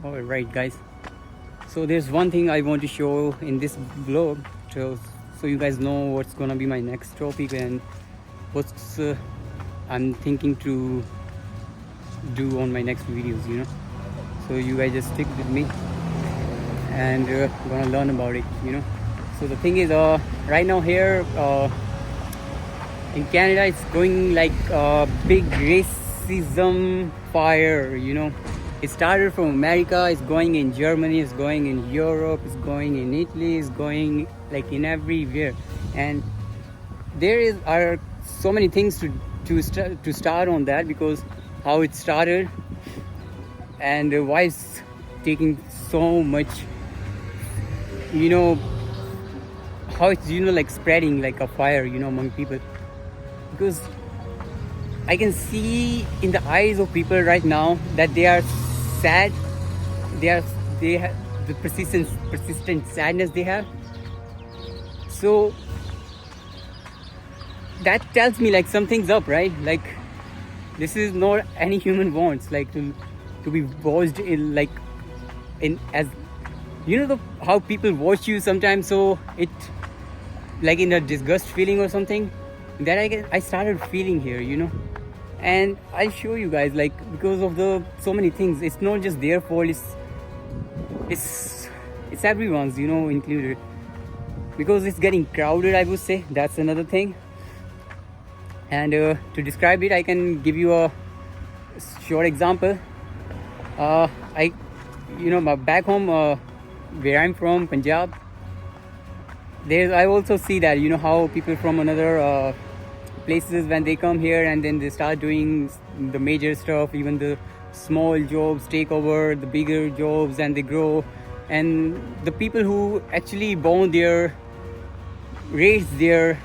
Alright guys, so there's one thing I want to show in this vlog, so you guys know what's gonna be my next topic and what's I'm thinking to do on my next videos, so you guys just stick with me and gonna learn about it. So the thing is, right now here in Canada, it's going like a big racism fire. It started from America, it's going in Germany, it's going in Europe, it's going in Italy, it's going like in everywhere. And are so many things to start on that, because how it started and why it's taking so much, how it's like spreading like a fire among people. Because I can see in the eyes of people right now that they are sad. They have the persistent sadness they have. So that tells me like something's up, right? Like this is not any human wants, like to be watched in like in as how people watch you sometimes, so it like in a disgust feeling or something that I started feeling here, and I'll show you guys, like, because of the so many things. It's not just their fault, it's everyone's, included, because it's getting crowded, I would say. That's another thing. And to describe it, I can give you a short example. My back home, where I'm from, Punjab, I also see that, how people from another places, when they come here and then they start doing the major stuff, even the small jobs take over the bigger jobs and they grow. And the people who actually born there, raised there,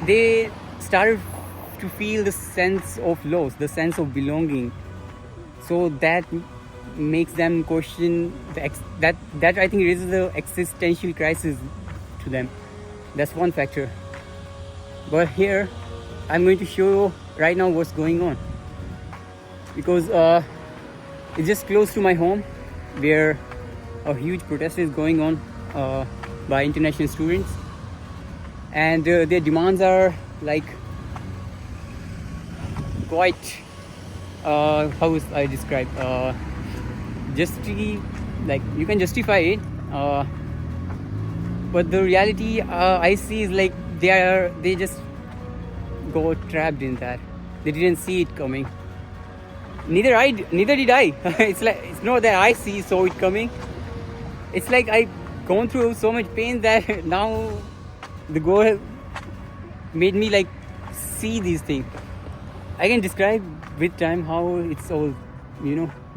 they started to feel the sense of loss, the sense of belonging. So that makes them question that I think raises the existential crisis to them. That's one factor. But here I'm going to show you right now what's going on, because it's just close to my home, where a huge protest is going on by international students, and their demands are like quite how would I describe, like you can justify it, but the reality I see is like they just go trapped in that. They didn't see it coming. Neither did I. It's not that I saw it coming. It's like I've gone through so much pain that now the goal made me like see these things. I can describe with time how it's all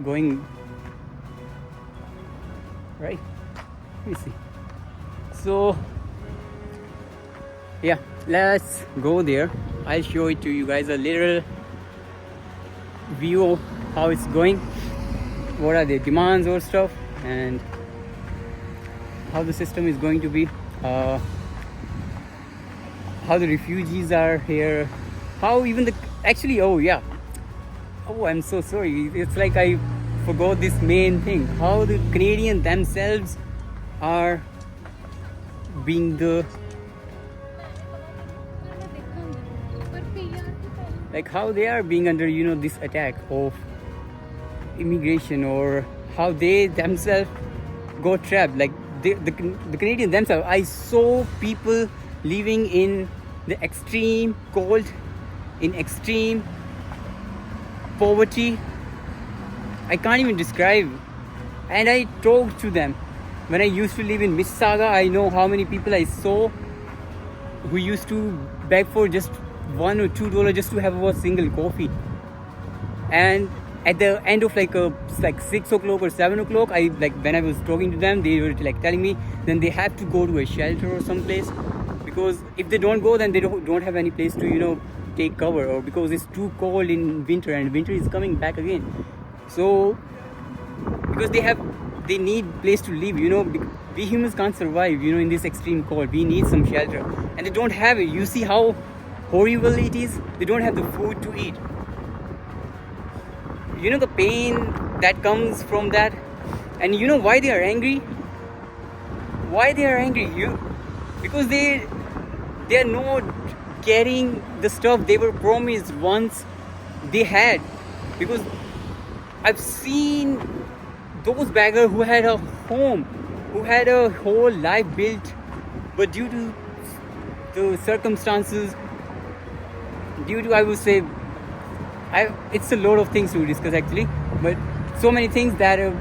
going right. Let me see. So yeah, let's go there. I'll show it to you guys, a little view of how it's going, what are the demands or stuff, and how the system is going to be, how the refugees are here, how even I'm so sorry, it's like I forgot this main thing, how the Canadians themselves are being how they are being under this attack of immigration, or how they themselves got trapped, like the Canadians themselves. I saw people living in the extreme cold, in extreme poverty. I can't even describe. And I talked to them. When I used to live in Mississauga, I know how many people I saw who used to beg for just $1 or $2 just to have a single coffee. And at the end of like 6 o'clock or 7 o'clock, when I was talking to them, they were like telling me then they have to go to a shelter or someplace, because if they don't go, then they don't have any place to take cover, or because it's too cold in winter, and winter is coming back again. So because they need place to live, we humans can't survive in this extreme cold. We need some shelter, and they don't have it. You see how horrible it is. They don't have the food to eat. you know the pain that comes from that. And you know why they are angry? Why they are angry? Because they are not getting the stuff they were promised once they had. Because I've seen those beggars who had a home, who had a whole life built, but due to the circumstances, due to, I would say, it's a lot of things to discuss actually, but so many things that have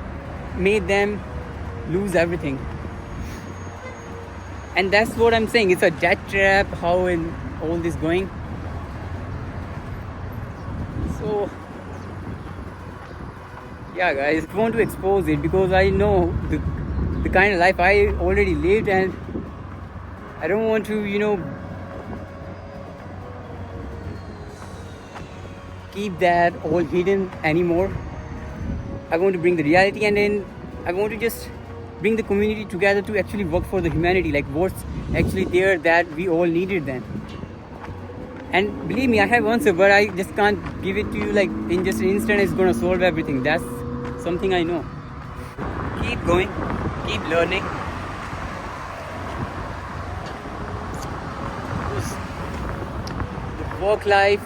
made them lose everything. And that's what I'm saying, it's a debt trap, how in all this going. So yeah guys, I want to expose it because I know the kind of life I already lived, and I don't want to, keep that all hidden anymore. I want to bring the reality, and then I want to just bring the community together to actually work for the humanity, like what's actually there that we all needed then. And believe me, I have answer, but I just can't give it to you like in just an instant it's gonna solve everything. That's something I know. Keep going, keep learning. The work-life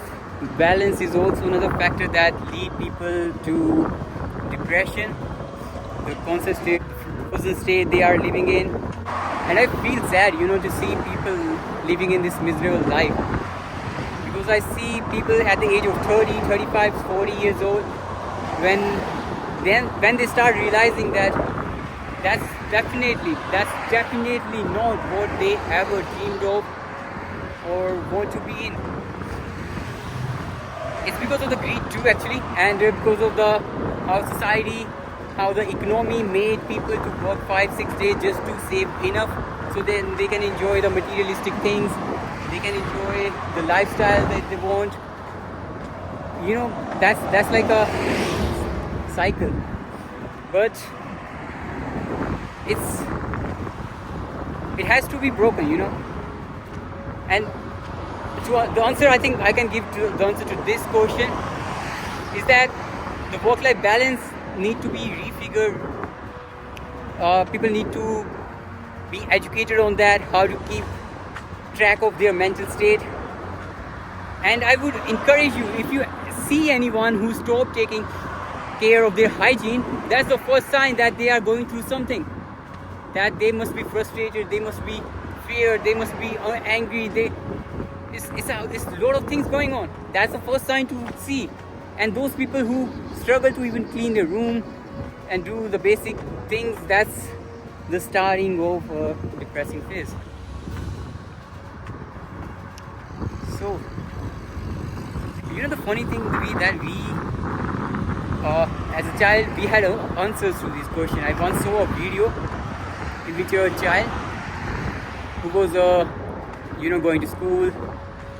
balance is also another factor that lead people to depression, the constant state they are living in. And I feel sad, to see people living in this miserable life. Because I see people at the age of 30, 35, 40 years old, when they start realizing that that's definitely not what they ever dreamed of or want to be in. It's because of the greed too actually, and because of how society, how the economy made people to work 5-6 days just to save enough so then they can enjoy the materialistic things, they can enjoy the lifestyle that they want. That's like a cycle, but it has to be broken, and the answer I think I can give to the answer to this question is that the work-life balance need to be refigured. People need to be educated on that, how to keep track of their mental state. And I would encourage you, if you see anyone who stopped taking care of their hygiene, that's the first sign that they are going through something, that they must be frustrated, they must be feared, they must be angry, it's a lot of things going on. That's the first sign to see. And those people who struggle to even clean their room and do the basic things, that's the starting of a depressing phase. So the funny thing that we as a child we had answers to this question. I once saw a video in which a child who was going to school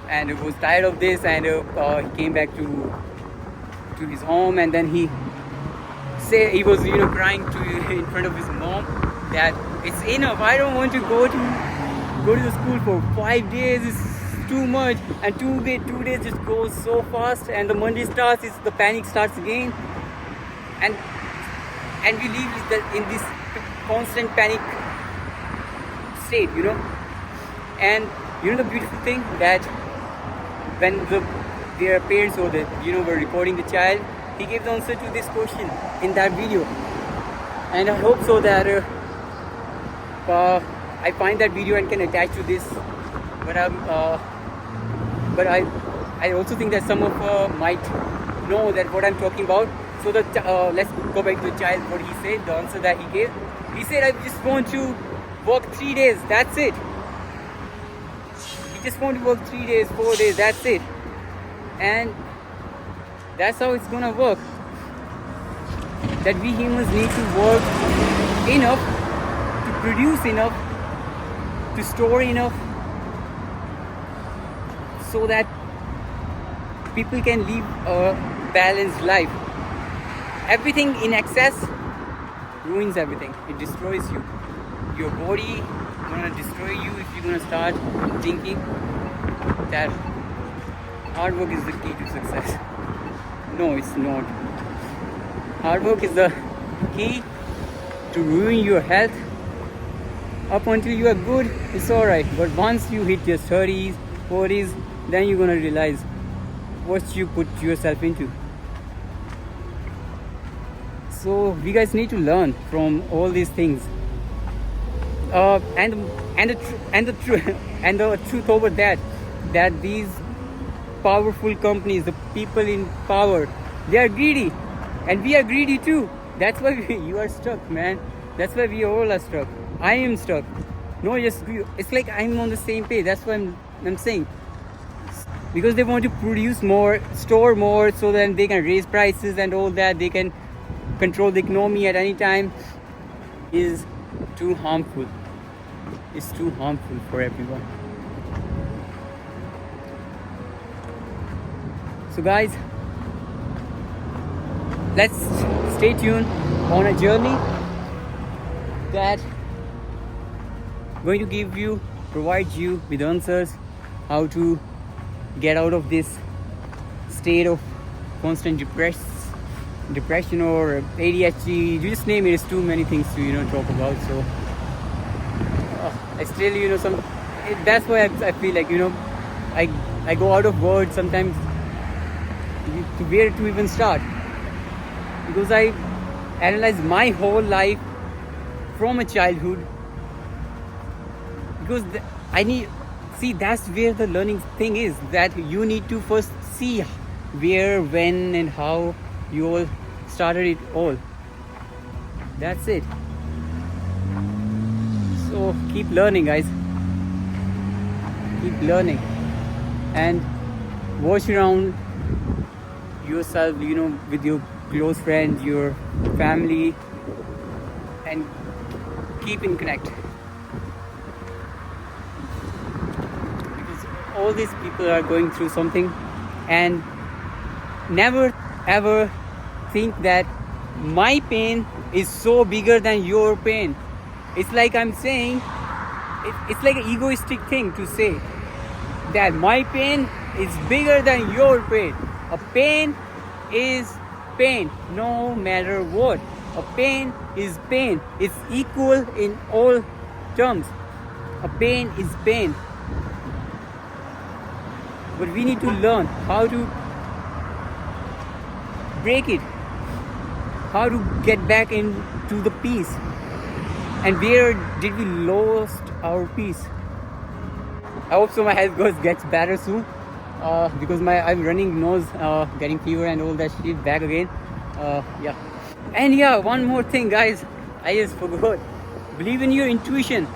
and was tired of this, and he came back to his home, and then he was crying in front of his mom that it's enough, I don't want to go to the school for 5 days, it's too much. And 2 days just goes so fast, and the Monday starts, the panic starts again, and we live in this constant panic state, and the beautiful thing that when their parents or were recording the child, he gave the answer to this question in that video. And I hope so that I find that video and can attach to this. But I also think that some of might know that what I'm talking about. So let's go back to the child, what he said, the answer that he gave. He said, I just want to work 3 days, that's it. He just want to work 3 days, 4 days, that's it. And that's how it's gonna work. That we humans need to work enough, to produce enough, to store enough, so that people can live a balanced life. Everything in excess ruins everything. It destroys you. Your body gonna destroy you if you're gonna start thinking that hard work is the key to success. No, it's not. Hard work is the key to ruin your health. Up until you are good, it's alright. But once you hit your 30s, 40s, then you're gonna realize what you put yourself into. So we guys need to learn from all these things. And the truth over that these powerful companies, the people in power, they are greedy, and we are greedy too. That's why you are stuck, man. That's why we all are stuck. I am stuck. No, just it's like I'm on the same page. That's what I'm saying. Because they want to produce more, store more, so then they can raise prices and all that. They can control the economy at any time. Is too harmful. It's too harmful for everyone. So guys, let's stay tuned on a journey that going to provide you with answers how to get out of this state of constant depression or ADHD. You just name it. It's too many things to talk about. So I still that's why I feel like I go out of words sometimes to where to even start, because I analyze my whole life from a childhood, because that's where the learning thing is, that you need to first see where, when and how you all started it all. That's it. So keep learning, guys. Keep learning and watch around yourself, with your close friends, your family, and keep in connect, because all these people are going through something. And never ever think that my pain is so bigger than your pain. It's like I'm saying, it's like an egoistic thing to say that my pain is bigger than your pain. A pain is pain, no matter what. A pain is pain. It's equal in all terms. A pain is pain. But we need to learn how to break it, how to get back into the peace. And where did we lost our peace? I hope so my health gets better soon, because I'm running nose, getting fever and all that shit back again. Yeah. And yeah, one more thing, guys, I just forgot. Believe in your intuition.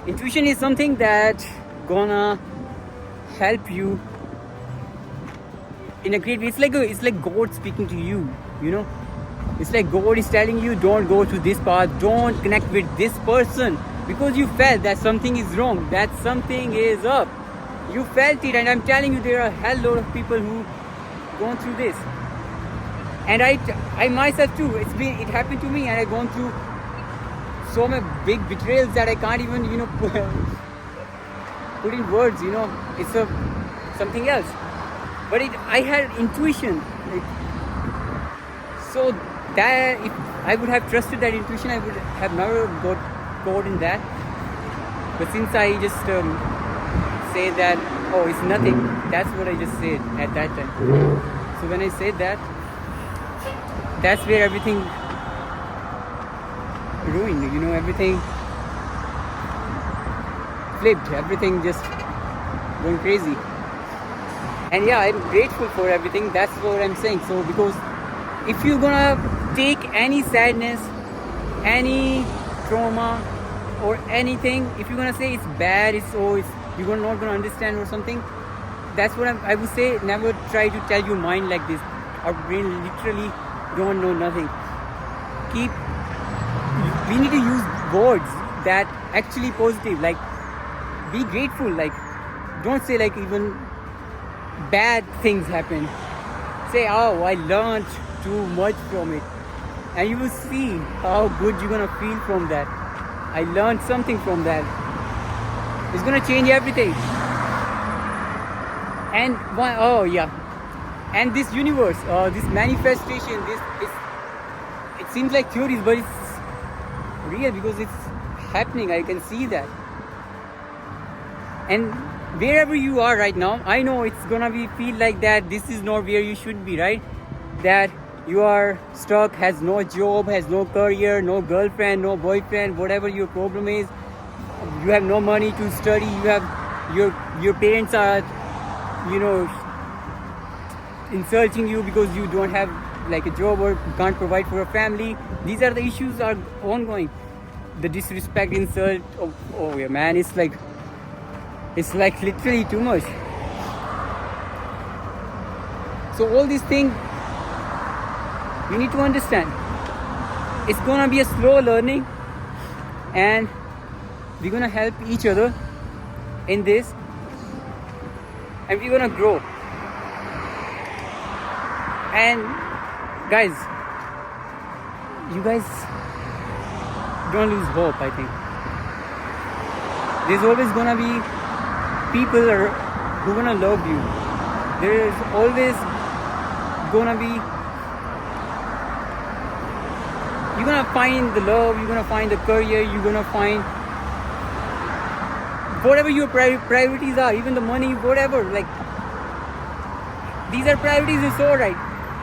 Intuition is something that gonna help you in a great way. It's like God speaking to you. It's like God is telling you, don't go to this path, don't connect with this person, because you felt that something is wrong, that something is up. You felt it, and I'm telling you, there are a hell lot of people who gone through this. And I myself too. It happened to me, and I've gone through so many big betrayals that I can't even put in words. It's something else. But I had intuition. So that if I would have trusted that intuition, I would have never got caught in that. But since I just say that, oh, it's nothing, that's what I just said at that time. So when I said that, that's where everything ruined, everything flipped, everything just going crazy. And yeah, I'm grateful for everything, that's what I'm saying. So because if you're gonna take any sadness, any trauma or anything, if you're gonna say it's bad, you're not gonna understand or something, that's what I would say. Never try to tell your mind like this. Our brain literally don't know nothing. We need to use words that actually positive, like be grateful, like don't say like even bad things happen. Say, oh, I learned too much from it, and you will see how good you're gonna feel from that. I learned something from that. It's gonna change everything. And And this universe, this manifestation, it seems like theories, but it's real because it's happening. I can see that. And wherever you are right now, I know it's gonna be feel like that this is not where you should be, right? That you are stuck, has no job, has no career, no girlfriend, no boyfriend, whatever your problem is. You have no money to study. You have your parents are, you know, insulting you because you don't have like a job or can't provide for a family. These are the issues are ongoing. The disrespect, insult. Oh yeah, man, it's like literally too much. So all these things you need to understand. It's gonna be a slow learning, and we're gonna help each other in this, and we're gonna grow. And guys, you guys don't lose hope. I think there's always gonna be people who gonna love you. There is always gonna be, you're gonna find the love, you're gonna find the career, you're gonna find whatever your priorities are, even the money, whatever. Like, these are priorities, it's alright.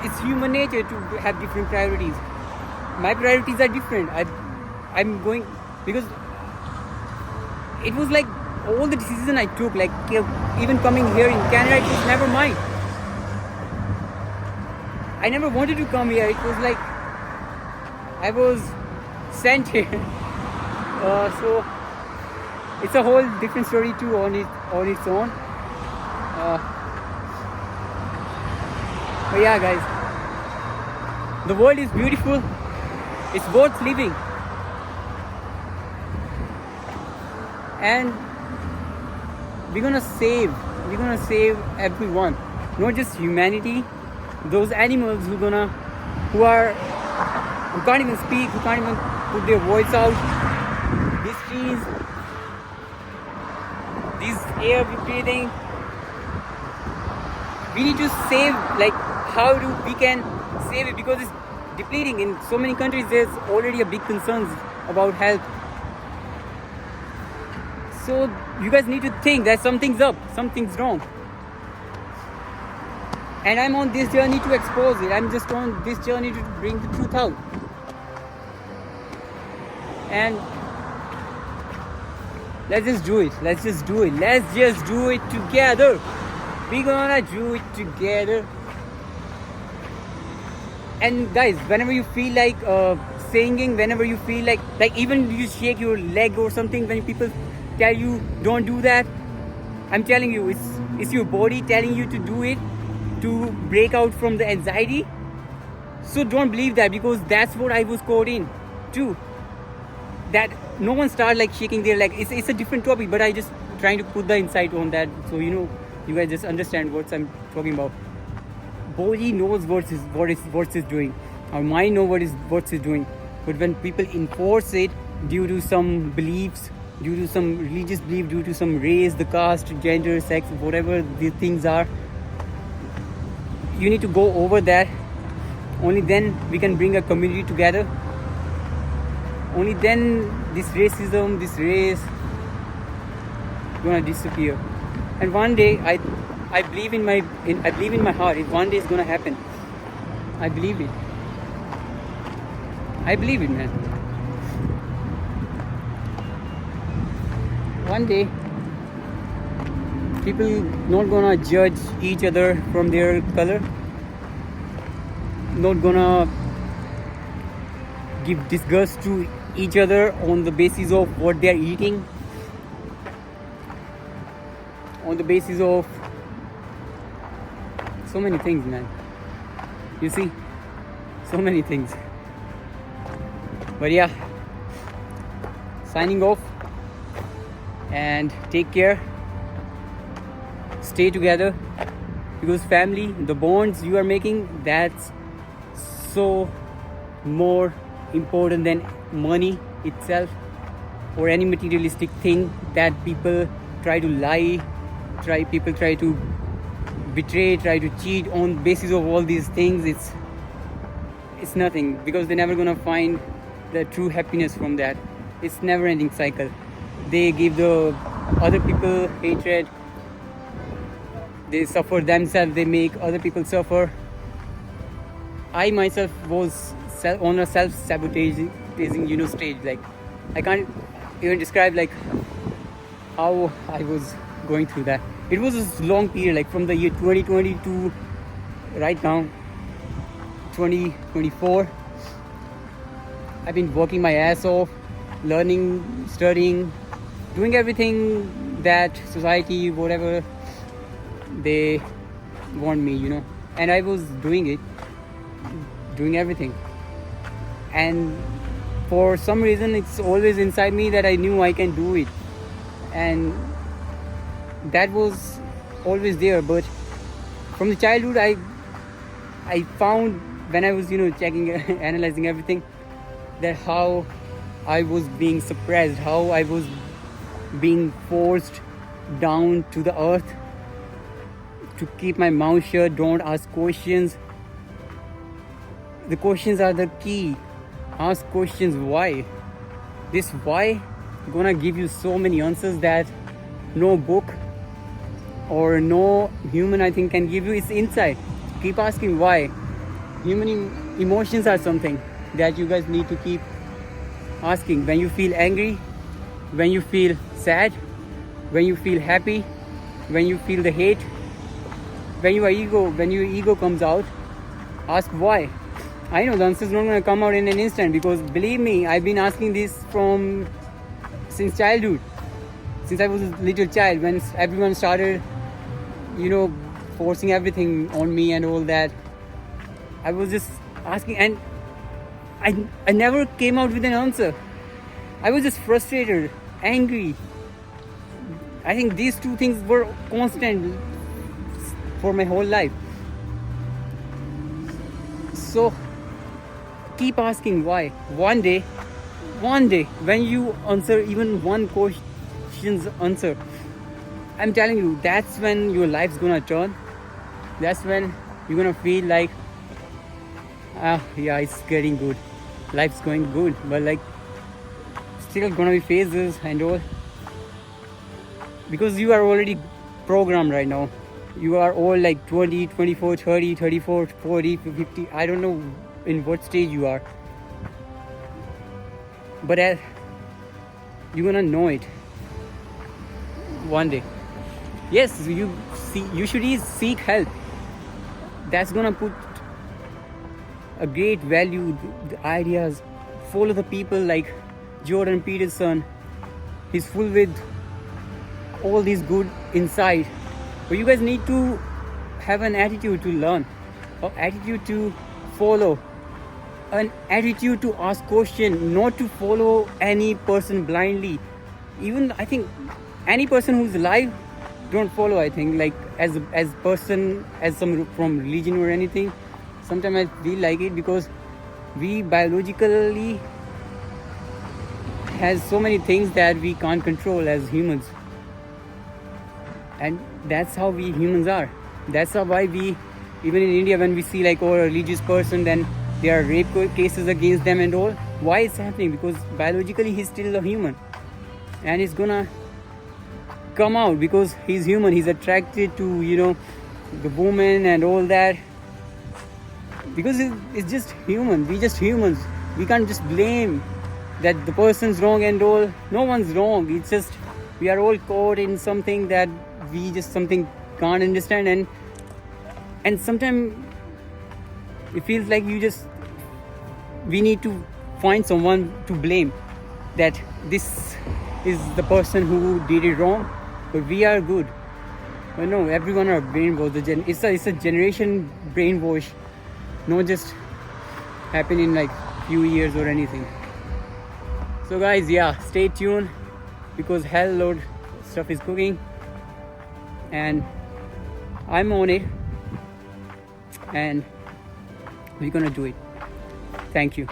It's human nature to have different priorities. My priorities are different. I'm going, because it was like all the decisions I took, like even coming here in Canada, it was never mine. I never wanted to come here. It was like I was sent here. So it's a whole different story too on its own. But yeah, guys, the world is beautiful. It's worth living. And we're gonna save everyone, not just humanity. Those animals who can't even speak, who can't even put their voice out. These trees, this air we're breathing. We need to save. Like, how we can save it, because it's depleting in so many countries. There's already a big concerns about health. So you guys need to think that something's up, something's wrong. And I'm on this journey to expose it. I'm just on this journey to bring the truth out. And let's just do it. Let's just do it together. We're gonna do it together. And guys, whenever you feel like singing, whenever you feel like even you shake your leg or something, when people tell you don't do that, I'm telling you, it's your body telling you to do it, to break out from the anxiety. So don't believe that, because that's what I was caught in too. That no one started like shaking their leg. It's a different topic, but I just trying to put the insight on that, so you guys just understand what I'm talking about. Body knows what it's doing. Our mind knows what it's doing. But when people enforce it due to some beliefs, due to some religious belief, due to some race, the caste, gender, sex, whatever these things are, you need to go over that. Only then we can bring a community together. Only then this racism, this race gonna disappear. And one day, I believe in my heart, one day it's gonna happen. I believe it. I believe it, man. One day, people not gonna judge each other from their color, not gonna give disgust to each other on the basis of what they are eating, on the basis of so many things, man. You see, so many things. But yeah, signing off, and take care. Stay together, because family, the bonds you are making, that's so more important than money itself or any materialistic thing that people try to lie, people try to betray, try to cheat on basis of all these things, it's nothing, because they're never gonna find the true happiness from that. It's never ending cycle. They give the other people hatred, they suffer themselves, they make other people suffer. I myself was on a self-sabotaging stage. Like, I can't even describe like how I was going through that. It was a long period, like from the year 2020 to right now 2024. I've been working my ass off, learning, studying, doing everything that society, whatever they want me, and I was doing it, doing everything. And for some reason, it's always inside me that I knew I can do it, and that was always there. But from the childhood, I found, when I was checking analyzing everything, that how I was being suppressed, how I was being forced down to the earth to keep my mouth shut, don't ask questions. The questions are the key. Ask questions. Why? This why gonna give you so many answers that no book or no human, I think, can give you. It's inside. Keep asking why. Human emotions are something that you guys need to keep asking. When you feel angry, when you feel sad, when you feel happy, when you feel the hate, when your ego comes out, ask why. I know the answer is not going to come out in an instant, because believe me, I've been asking this since childhood, since I was a little child, when everyone started forcing everything on me and all that. I was just asking, and I never came out with an answer. I was just frustrated, angry. I think these two things were constant for my whole life. So keep asking why. One day, when you answer even one question's answer, I'm telling you, that's when your life's gonna turn. That's when you're gonna feel like, yeah, it's getting good, life's going good, but like still gonna be phases and all, because you are already programmed right now. You are all like 20, 24, 30, 34, 40, 50, I don't know in what stage you are, but you're gonna know it one day. Yes, you should seek help. That's gonna put a great value, the ideas. Follow the people like Jordan Peterson. He's full with all these good insight. But you guys need to have an attitude to learn, an attitude to follow, an attitude to ask questions, not to follow any person blindly. Even I think any person who's alive, don't follow. I think like as person, as some from religion or anything. Sometimes I feel like it, because we biologically has so many things that we can't control as humans, and that's how we humans are. That's why we, even in India, when we see like a religious person, then there are rape cases against them and all. Why it's happening? Because biologically he's still a human, and he's gonna come out because he's human. He's attracted to the woman and all that, because it's just human. We just humans. We can't just blame that the person's wrong and all. No one's wrong. It's just we are all caught in something that we just something can't understand, and sometimes it feels like we need to find someone to blame, that this is the person who did it wrong, but we are good. But no, everyone are brainwashed. It's a generation brainwash, not just happen in like few years or anything. So guys, yeah, stay tuned, because hell load stuff is cooking, and I'm on it, and we're gonna do it. Thank you.